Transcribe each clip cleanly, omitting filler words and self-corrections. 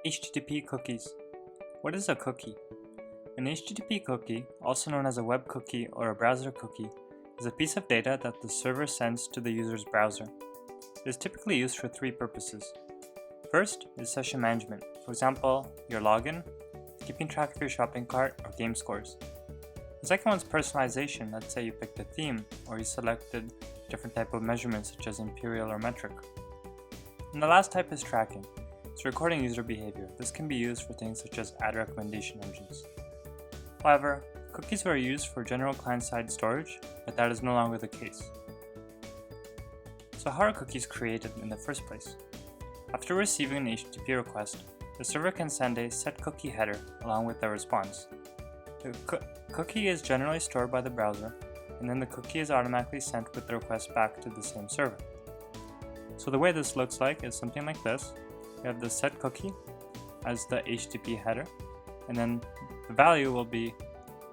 HTTP cookies. What is a cookie? An HTTP cookie, also known as a web cookie or a browser cookie, is a piece of data that the server sends to the user's browser. It is typically used for three purposes. First is session management, for example, your login, keeping track of your shopping cart, or game scores. The second one is personalization, let's say you picked a theme or you selected a different type of measurement such as imperial or metric. And the last type is tracking. It's recording user behavior. This can be used for things such as ad recommendation engines. However, cookies were used for general client-side storage, but that is no longer the case. So how are cookies created in the first place? After receiving an HTTP request, the server can send a setCookie header along with the response. The cookie is generally stored by the browser, and then the cookie is automatically sent with the request back to the same server. So the way this looks like is something like this. We have the setCookie as the HTTP header, and then the value will be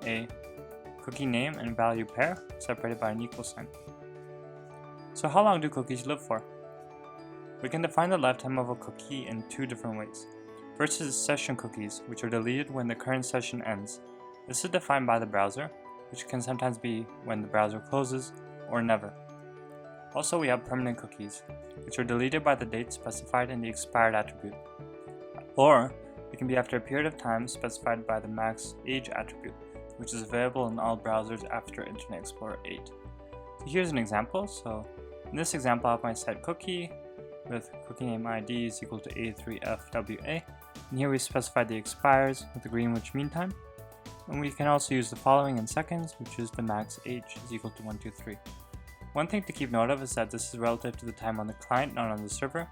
a cookie name and value pair separated by an equal sign. So how long do cookies live for? We can define the lifetime of a cookie in two different ways. First is session cookies, which are deleted when the current session ends. This is defined by the browser, which can sometimes be when the browser closes or never. Also, we have permanent cookies, which are deleted by the date specified in the expired attribute. Or, it can be after a period of time specified by the max age attribute, which is available in all browsers after Internet Explorer 8. So here's an example. So in this example, I have my setCookie with cookie name ID is equal to A3FWA. And here we specified the expires with the Greenwich Mean Time. And we can also use the following in seconds, which is the max age is equal to 123. One thing to keep note of is that this is relative to the time on the client, not on the server,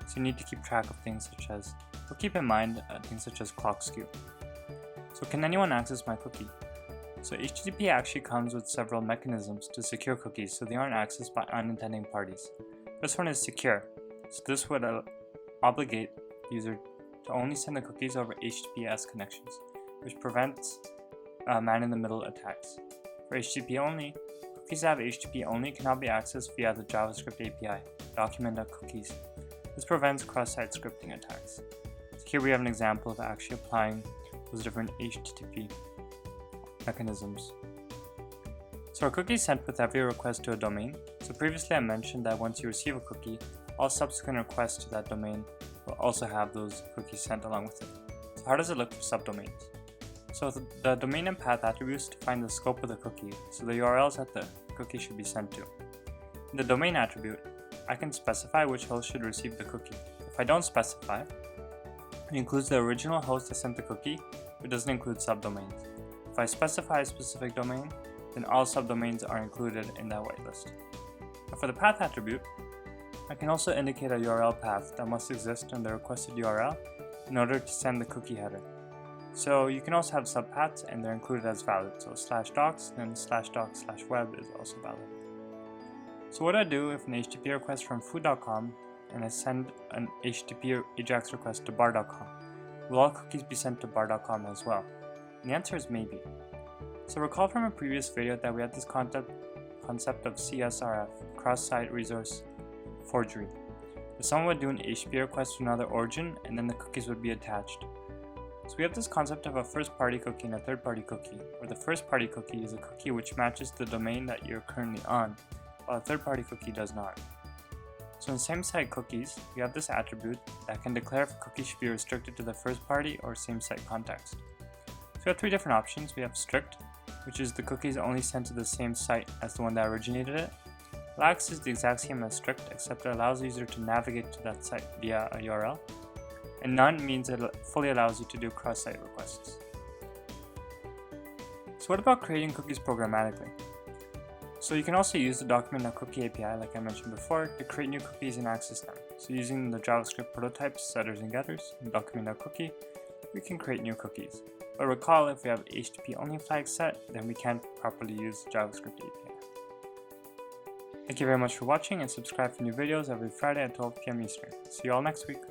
so you need to keep track of things such as, or keep in mind things such as clock skew. So can anyone access my cookie? So HTTP actually comes with several mechanisms to secure cookies so they aren't accessed by unintending parties. This one is secure, so this would obligate the user to only send the cookies over HTTPS connections, which prevents man-in-the-middle attacks. For HTTP only, cookies that have HTTP only cannot be accessed via the JavaScript API, document.cookies. This prevents cross-site scripting attacks. So here we have an example of actually applying those different HTTP mechanisms. So a cookie is sent with every request to a domain. So previously I mentioned that once you receive a cookie, all subsequent requests to that domain will also have those cookies sent along with it. So how does it look for subdomains? So the domain and path attributes define the scope of the cookie, so the URLs that the cookie should be sent to. In the domain attribute, I can specify which host should receive the cookie. If I don't specify, it includes the original host that sent the cookie, but doesn't include subdomains. If I specify a specific domain, then all subdomains are included in that whitelist. Now for the path attribute, I can also indicate a URL path that must exist in the requested URL in order to send the cookie header. So you can also have subpaths and they're included as valid. So /docs, then /docs/web is also valid. So what do I do if an HTTP request from food.com and I send an HTTP AJAX request to bar.com? Will all cookies be sent to bar.com as well? And the answer is maybe. So recall from a previous video that we had this concept of CSRF, cross-site resource forgery. So someone would do an HTTP request to another origin and then the cookies would be attached. So we have this concept of a first-party cookie and a third-party cookie, where the first-party cookie is a cookie which matches the domain that you're currently on, while a third-party cookie does not. So in same-site cookies, we have this attribute that can declare if a cookie should be restricted to the first-party or same-site context. So we have three different options. We have strict, which is the cookie is only sent to the same site as the one that originated it. Lax is the exact same as strict, except it allows the user to navigate to that site via a URL. And none means it fully allows you to do cross-site requests. So what about creating cookies programmatically? So you can also use the document.cookie API, like I mentioned before, to create new cookies and access them. So using the JavaScript prototypes, setters and getters, and document.cookie, we can create new cookies. But recall, if we have HTTP only flag set, then we can't properly use JavaScript API. Thank you very much for watching and subscribe for new videos every Friday at 12 PM Eastern. See you all next week.